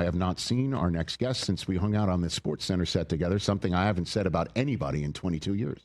have not seen our next guest since we hung out on the SportsCenter set together, something I haven't said about anybody in 22 years.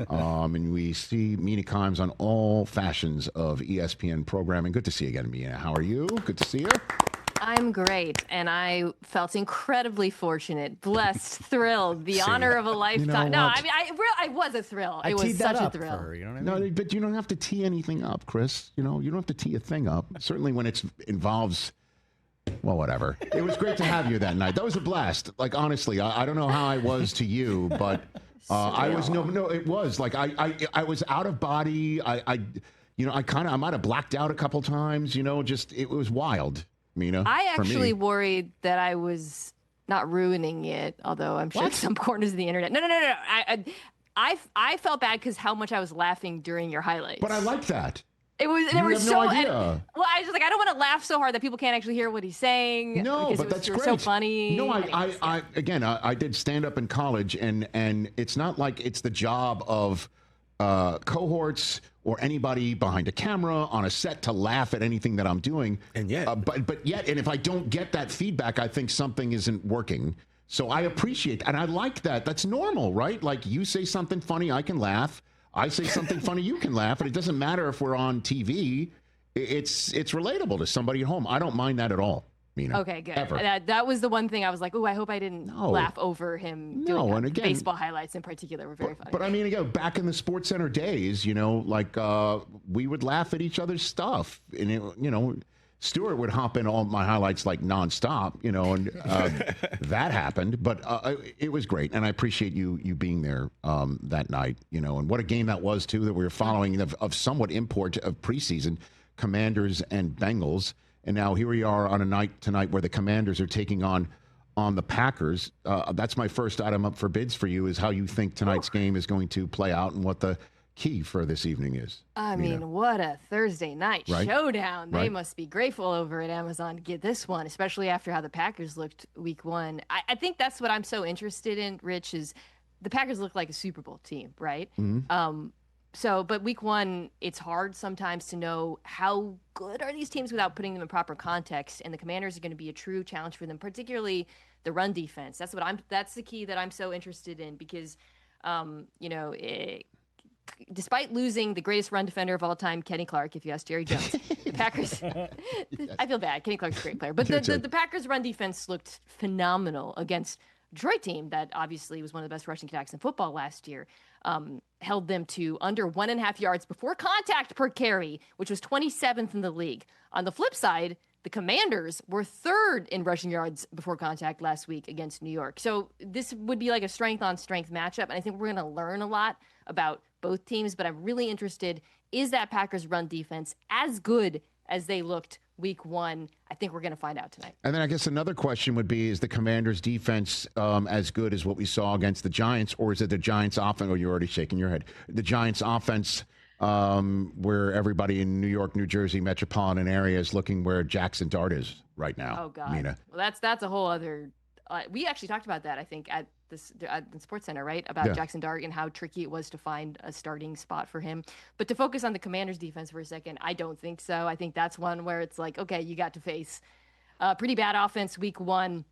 And we see Mina Kimes on all fashions of ESPN programming. Good to see you again, Mina. How are you? Good to see you. I'm great, and I felt incredibly fortunate, blessed, thrilled, the honor of a lifetime. You know no, I mean, I was a thrill. It was such a thrill. Her, you know what I mean? No, but you don't have to tee anything up, Chris. You don't have to tee a thing up. Certainly when it involves, well, whatever. It was great to have you that night. That was a blast. Like, honestly, I don't know how I was to you, but I was, it was. Like, I was out of body. I might have blacked out a couple times, it was wild. Mina, I actually worried that I was not ruining it, although I'm sure some corners of the internet. No. I felt bad because how much I was laughing during your highlights. But I like that. It was. You have no idea. I was just like, I don't want to laugh so hard that people can't actually hear what he's saying. No, but that's great. So funny. No, I did stand up in college, and it's not like it's the job of cohorts or anybody behind a camera on a set to laugh at anything that I'm doing. And yet, but if I don't get that feedback, I think something isn't working. So I appreciate, and I like that. That's normal, right? Like, you say something funny, I can laugh. I say something funny, you can laugh, and it doesn't matter if we're on TV. It's relatable to somebody at home. I don't mind that at all. Mina, okay, good. Ever. That was the one thing I was like, oh, I hope I didn't laugh over him doing that. And again, baseball highlights in particular were very funny. But I mean, again, back in the SportsCenter days, we would laugh at each other's stuff. And, Stuart would hop in all my highlights like nonstop, and that happened. But it was great. And I appreciate you being there that night, and what a game that was, too, that we were following of somewhat import of preseason, Commanders and Bengals. And now here we are on a night tonight where the Commanders are taking on the Packers. That's my first item up for bids for you, is how you think tonight's game is going to play out and what the key for this evening is. I mean, what a Thursday night showdown. Right. They must be grateful over at Amazon to get this one, especially after how the Packers looked week one. I think that's what I'm so interested in, Rich, is the Packers look like a Super Bowl team, right? Mm-hmm. But week one, it's hard sometimes to know how good are these teams without putting them in proper context. And the Commanders are going to be a true challenge for them, particularly the run defense. That's the key that I'm so interested in because, despite losing the greatest run defender of all time, Kenny Clark, if you ask Jerry Jones, the Packers, I feel bad. Kenny Clark's a great player, but the Packers run defense looked phenomenal against Detroit team that obviously was one of the best rushing attacks in football last year. Held them to under 1.5 yards before contact per carry, which was 27th in the league. On the flip side, the Commanders were third in rushing yards before contact last week against New York. So this would be like a strength-on-strength matchup, and I think we're going to learn a lot about both teams, but I'm really interested, is that Packers run defense as good as they looked week one? I think we're going to find out tonight. And then I guess another question would be, is the Commanders defense as good as what we saw against the Giants, or is it the Giants offense? Oh, you're already shaking your head. The Giants offense where everybody in New York, New Jersey metropolitan area is looking where Jackson Dart is right now. Oh, God. Mina. Well, that's a whole other we actually talked about that, I think, at the SportsCenter, right? About Jackson Dart and how tricky it was to find a starting spot for him. But to focus on the Commanders defense for a second, I don't think so. I think that's one where it's like, okay, you got to face a pretty bad offense week one.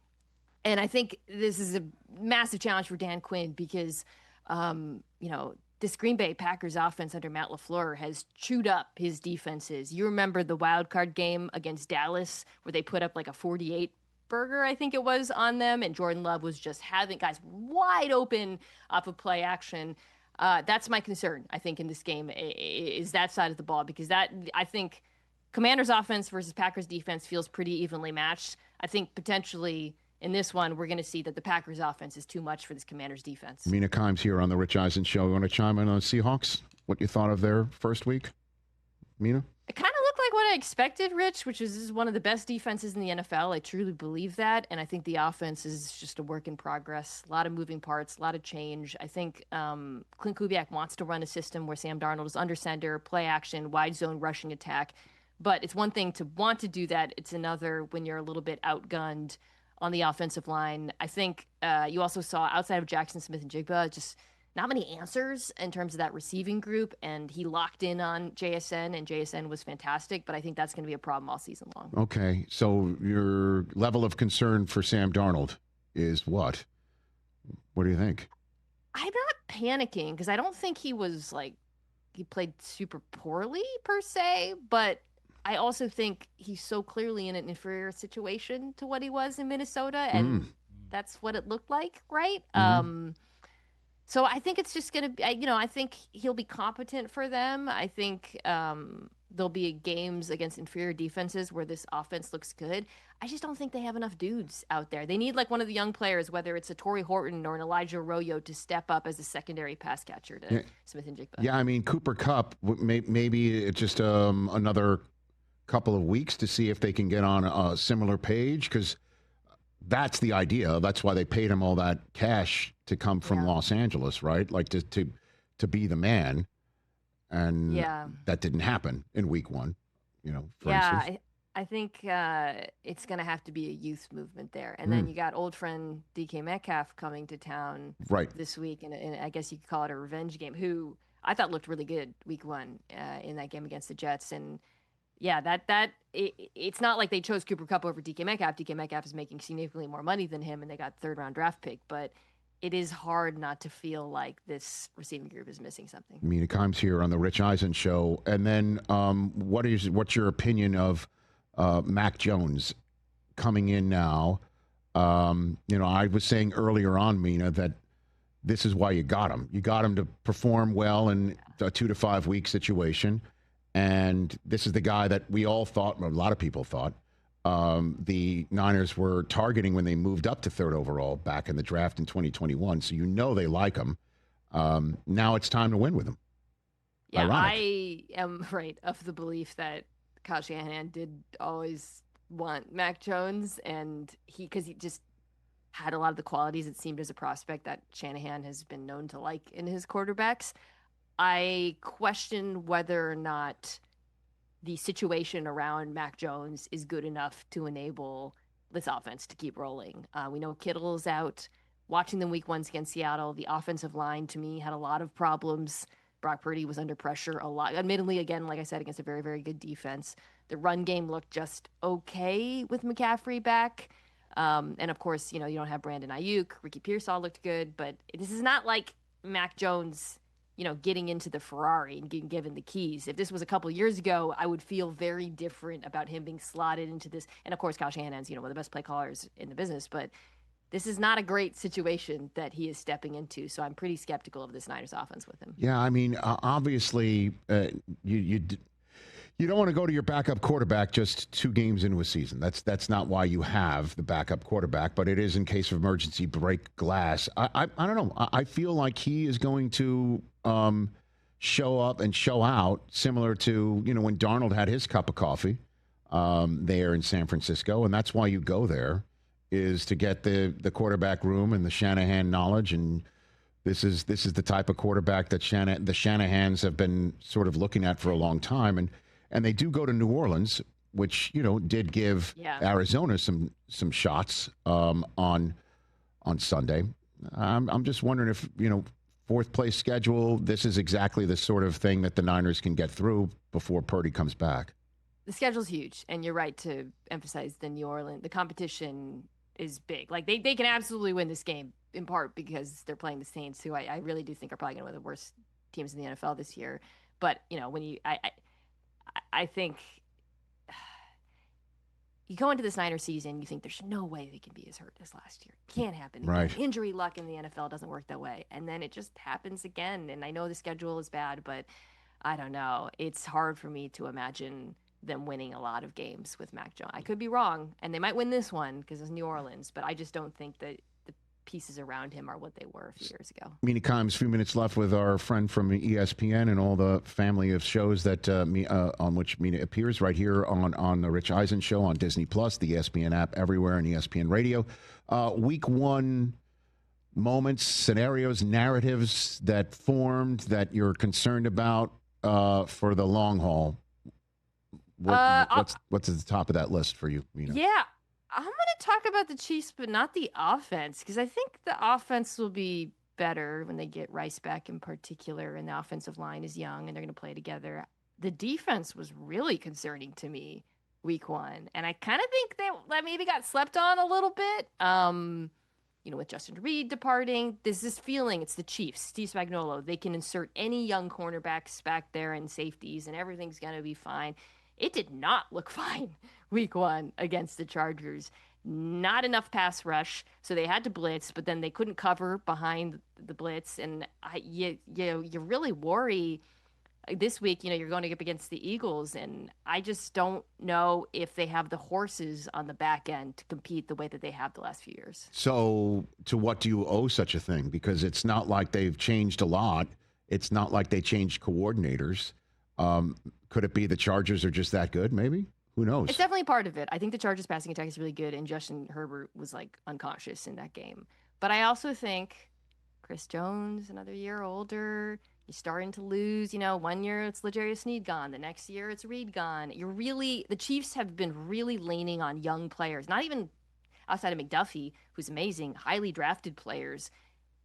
And I think this is a massive challenge for Dan Quinn because, this Green Bay Packers offense under Matt LaFleur has chewed up his defenses. You remember the wild card game against Dallas where they put up like a 48 burger, I think it was, on them, and Jordan Love was just having guys wide open off of play action. That's my concern, I think, in this game, is that side of the ball, because I think Commanders offense versus Packers defense feels pretty evenly matched. I think potentially in this one, we're going to see that the Packers offense is too much for this Commanders defense. Mina Kimes here on the Rich Eisen Show. You want to chime in on Seahawks? What you thought of their first week? Mina? It kind of looked like what I expected, Rich, which is this is one of the best defenses in the NFL. I truly believe that. And I think the offense is just a work in progress. A lot of moving parts, a lot of change. I think Clint Kubiak wants to run a system where Sam Darnold is under center, play action, wide zone rushing attack. But it's one thing to want to do that. It's another when you're a little bit outgunned on the offensive line. I think you also saw, outside of Jackson Smith and Jigba, just not many answers in terms of that receiving group, and he locked in on JSN, and JSN was fantastic, but I think that's going to be a problem all season long. Okay, so your level of concern for Sam Darnold is what? What do you think? I'm not panicking because I don't think he played super poorly per se, but I also think he's so clearly in an inferior situation to what he was in Minnesota, and that's what it looked like, right? So I think it's just going to be, I think he'll be competent for them. I think there'll be games against inferior defenses where this offense looks good. I just don't think they have enough dudes out there. They need like one of the young players, whether it's a Torrey Horton or an Elijah Arroyo, to step up as a secondary pass catcher to Smith and Jigba. Yeah, I mean, Cooper Kupp, maybe it's just another couple of weeks to see if they can get on a similar page, because that's the idea. That's why they paid him all that cash to come from Los Angeles, right? Like to be the man. And that didn't happen in week one, for instance. I think it's going to have to be a youth movement there. And then you got old friend DK Metcalf coming to town this week. And I guess you could call it a revenge game, who I thought looked really good week one in that game against the Jets. And it's not like they chose Cooper Kupp over DK Metcalf. DK Metcalf is making significantly more money than him, and they got third-round draft pick. But it is hard not to feel like this receiving group is missing something. Mina Kimes here on the Rich Eisen Show. And then what's your opinion of Mac Jones coming in now? I was saying earlier on, Mina, that this is why you got him. You got him to perform well in a 2 to 5 week situation. And this is the guy that we all thought, a lot of people thought, the Niners were targeting when they moved up to third overall back in the draft in 2021. So they like him. Now it's time to win with him. Yeah, Ironic. I am of the belief that Kyle Shanahan did always want Mac Jones, and because he just had a lot of the qualities, it seemed, as a prospect that Shanahan has been known to like in his quarterbacks. I question whether or not the situation around Mac Jones is good enough to enable this offense to keep rolling. We know Kittle's out. Watching them week ones against Seattle, the offensive line, to me, had a lot of problems. Brock Purdy was under pressure a lot. Admittedly, again, like I said, against a very, very good defense. The run game looked just okay with McCaffrey back. And, of course, you don't have Brandon Ayuk. Ricky Pearsall looked good. But this is not like Mac Jones getting into the Ferrari and getting given the keys. If this was a couple of years ago, I would feel very different about him being slotted into this. And of course, Kyle Shanahan's, one of the best play callers in the business, but this is not a great situation that he is stepping into. So I'm pretty skeptical of this Niners offense with him. Yeah, I mean, obviously, you don't want to go to your backup quarterback just 2 games into a season. That's not why you have the backup quarterback, but it is in case of emergency break glass. I don't know. I feel like he is going to show up and show out, similar to when Darnold had his cup of coffee there in San Francisco, and that's why you go there, is to get the quarterback room and the Shanahan knowledge. And this is the type of quarterback that the Shanahans have been sort of looking at for a long time. And they do go to New Orleans, which, did give Arizona some shots on Sunday. I'm just wondering if, fourth place schedule, this is exactly the sort of thing that the Niners can get through before Purdy comes back. The schedule's huge, and you're right to emphasize the New Orleans. The competition is big. Like, they can absolutely win this game, in part because they're playing the Saints, who I really do think are probably going to be one of the worst teams in the NFL this year. But, when I think you go into this Niners season, you think there's no way they can be as hurt as last year. Can't happen. Right. Injury luck in the NFL doesn't work that way. And then it just happens again. And I know the schedule is bad, but I don't know. It's hard for me to imagine them winning a lot of games with Mac Jones. I could be wrong, and they might win this one because it's New Orleans, but I just don't think that the pieces around him are what they were a few years ago. Mina Kimes, a few minutes left with our friend from ESPN and all the family of shows that on which Mina appears right here on the Rich Eisen Show on Disney Plus, the ESPN app everywhere, and ESPN Radio. Week one moments, scenarios, narratives that formed that you're concerned about for the long haul. What's at the top of that list for you, Mina? Yeah. I'm going to talk about the Chiefs, but not the offense, because I think the offense will be better when they get Rice back in particular, and the offensive line is young and they're going to play together. The defense was really concerning to me week 1, and I kind of think that maybe got slept on a little bit. With Justin Reed departing, there's this feeling it's the Chiefs, Steve Spagnuolo. They can insert any young cornerbacks back there and safeties, and everything's going to be fine. It did not look fine week 1 against the Chargers. Not enough pass rush, so they had to blitz, but then they couldn't cover behind the blitz. And you really worry this week, you're going up against the Eagles, and I just don't know if they have the horses on the back end to compete the way that they have the last few years. So to what do you owe such a thing? Because it's not like they've changed a lot. It's not like they changed coordinators. Could it be the Chargers are just that good, maybe? Who knows? It's definitely part of it. I think the Chargers passing attack is really good, and Justin Herbert was unconscious in that game. But I also think Chris Jones, another year older, you're starting to lose. 1 year it's L'Jarius Sneed gone. The next year it's Reed gone. The Chiefs have been really leaning on young players, not even outside of McDuffie, who's amazing, highly drafted players.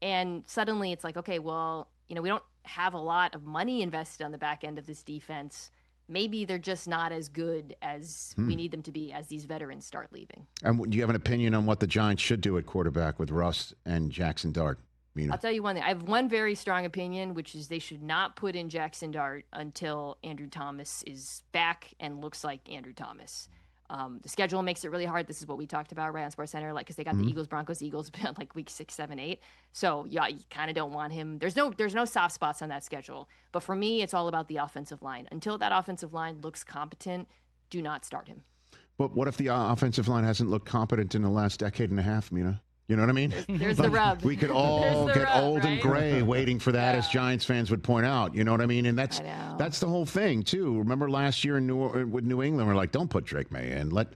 And suddenly it's okay, well, we don't have a lot of money invested on the back end of this defense. Maybe they're just not as good as we need them to be as these veterans start leaving. And do you have an opinion on what the Giants should do at quarterback with Russ and Jackson Dart? Mina? I'll tell you one thing. I have one very strong opinion, which is they should not put in Jackson Dart until Andrew Thomas is back and looks like Andrew Thomas. The schedule makes it really hard. This is what we talked about right on SportsCenter, because they got the Eagles, Broncos, week 6, 7, 8. So yeah, you kind of don't want him. There's no soft spots on that schedule. But for me, it's all about the offensive line. Until that offensive line looks competent, do not start him. But what if the offensive line hasn't looked competent in the last decade and a half, Mina? You know what I mean? There's the rub. We could all get old and gray waiting for that, as Giants fans would point out. You know what I mean? And that's the whole thing, too. Remember last year with New England, we're like, don't put Drake May in. Let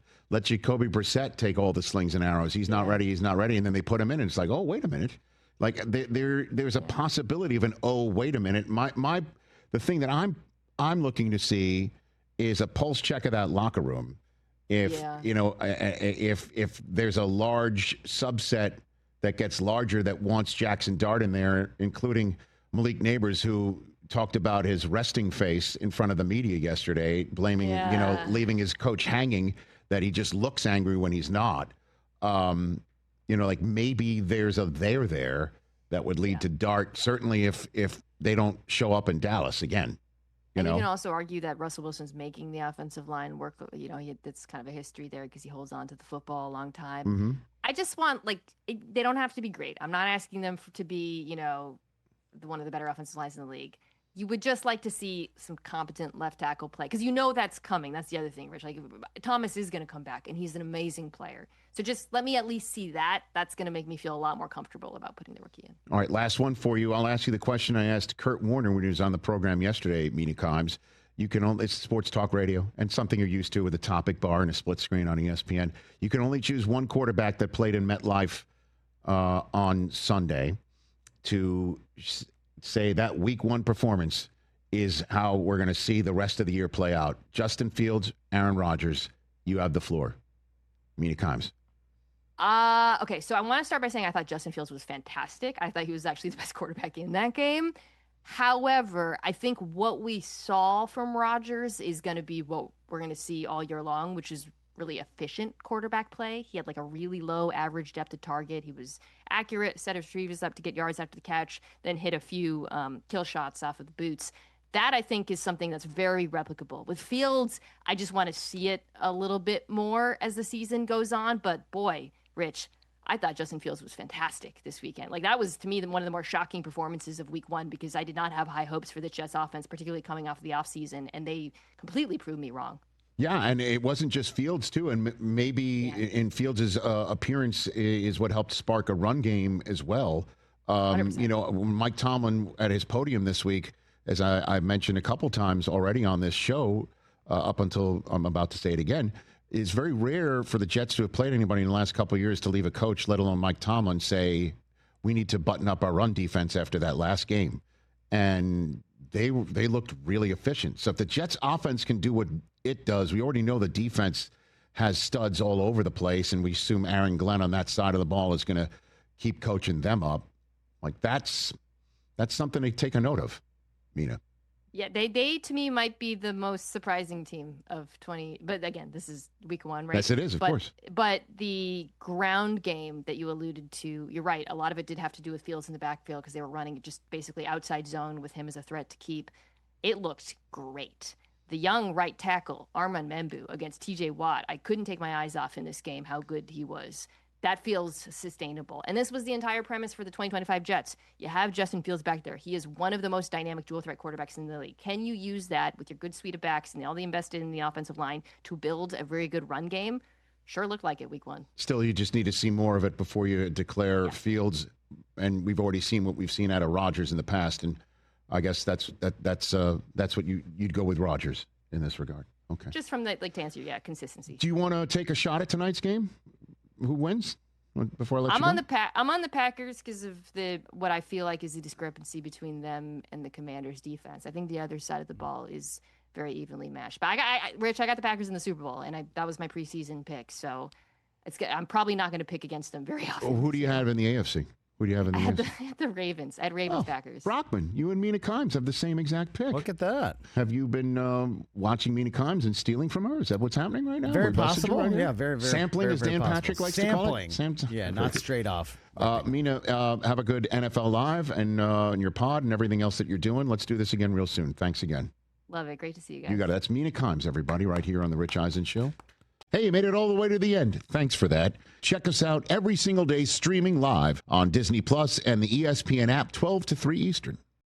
Jacoby Brissett take all the slings and arrows. He's not ready. He's not ready. And then they put him in, and it's like, oh, wait a minute. There's a possibility of an, oh, wait a minute. The thing that I'm looking to see is a pulse check of that locker room. If there's a large subset that gets larger that wants Jackson Dart in there, including Malik Neighbors, who talked about his resting face in front of the media yesterday, blaming, leaving his coach hanging, that he just looks angry when he's not. Maybe there's a there that would lead to Dart, certainly if they don't show up in Dallas again. You can also argue that Russell Wilson's making the offensive line work. That's kind of a history there because he holds on to the football a long time. Mm-hmm. I just want, they don't have to be great. I'm not asking them to be, one of the better offensive lines in the league. You would just like to see some competent left tackle play because that's coming. That's the other thing, Rich. Thomas is going to come back, and he's an amazing player. So just let me at least see that. That's going to make me feel a lot more comfortable about putting the rookie in. All right, last one for you. I'll ask you the question I asked Kurt Warner when he was on the program yesterday, Mina Kimes. It's sports talk radio and something you're used to with a topic bar and a split screen on ESPN. You can only choose one quarterback that played in MetLife on Sunday to say that week 1 performance is how we're going to see the rest of the year play out. Justin Fields, Aaron Rodgers, you have the floor. Mina Kimes. Okay, so I want to start by saying I thought Justin Fields was fantastic. I thought he was actually the best quarterback in that game. However, I think what we saw from Rodgers is going to be what we're going to see all year long, which is really efficient quarterback play. He had a really low average depth of target. He was accurate, set his retrievers up to get yards after the catch, then hit a few kill shots off of the boots. That, I think, is something that's very replicable. With Fields, I just want to see it a little bit more as the season goes on. But boy, Rich, I thought Justin Fields was fantastic this weekend. That was, to me, one of the more shocking performances of week 1 because I did not have high hopes for the Jets offense, particularly coming off of the offseason, and they completely proved me wrong. Yeah, and it wasn't just Fields, too. And maybe in Fields' appearance is what helped spark a run game as well. Mike Tomlin at his podium this week, as I mentioned a couple times already on this show, up until I'm about to say it again, it's very rare for the Jets to have played anybody in the last couple of years to leave a coach, let alone Mike Tomlin, say, we need to button up our run defense after that last game. And they looked really efficient. So if the Jets offense can do what it does, we already know the defense has studs all over the place, and we assume Aaron Glenn on that side of the ball is going to keep coaching them up. Like that's something to take a note of, Mina. Yeah, they to me might be the most surprising team of 20. But again, this is week 1, right? Yes, it is, of course. But the ground game that you alluded to, you're right. A lot of it did have to do with Fields in the backfield because they were running just basically outside zone with him as a threat to keep. It looked great. The young right tackle, Armand Membu, against TJ Watt, I couldn't take my eyes off in this game how good he was. That feels sustainable. And this was the entire premise for the 2025 Jets. You have Justin Fields back there. He is one of the most dynamic dual threat quarterbacks in the league. Can you use that with your good suite of backs and all the invested in the offensive line to build a very good run game? Sure looked like it week 1. Still, you just need to see more of it before you declare Fields. And we've already seen what we've seen out of Rodgers in the past. And I guess that's what you'd go with Rodgers in this regard. Okay. Just from the, to answer, consistency. Do you want to take a shot at tonight's game? Who wins? Before I let you go? I'm on the Packers because of what I feel like is the discrepancy between them and the Commanders' defense. I think the other side of the ball is very evenly matched. But Rich, I got the Packers in the Super Bowl, and that was my preseason pick. So I'm probably not going to pick against them very often. Well, who do you have in the AFC? Who do you have in the AFC? I had the Ravens. I had Ravens Packers. Brockman, you and Mina Kimes have the same exact pick. Look at that. Have you been watching Mina Kimes and stealing from her? Is that what's happening right now? Very possible. Right, yeah, very, very. Sampling, very, as very Dan possible. Patrick likes Sampling. to call it. Yeah, not straight off. Mina, have a good NFL Live and your pod and everything else that you're doing. Let's do this again real soon. Thanks again. Love it. Great to see you guys. You got it. That's Mina Kimes, everybody, right here on The Rich Eisen Show. Hey, you made it all the way to the end. Thanks for that. Check us out every single day streaming live on Disney Plus and the ESPN app 12 to 3 Eastern.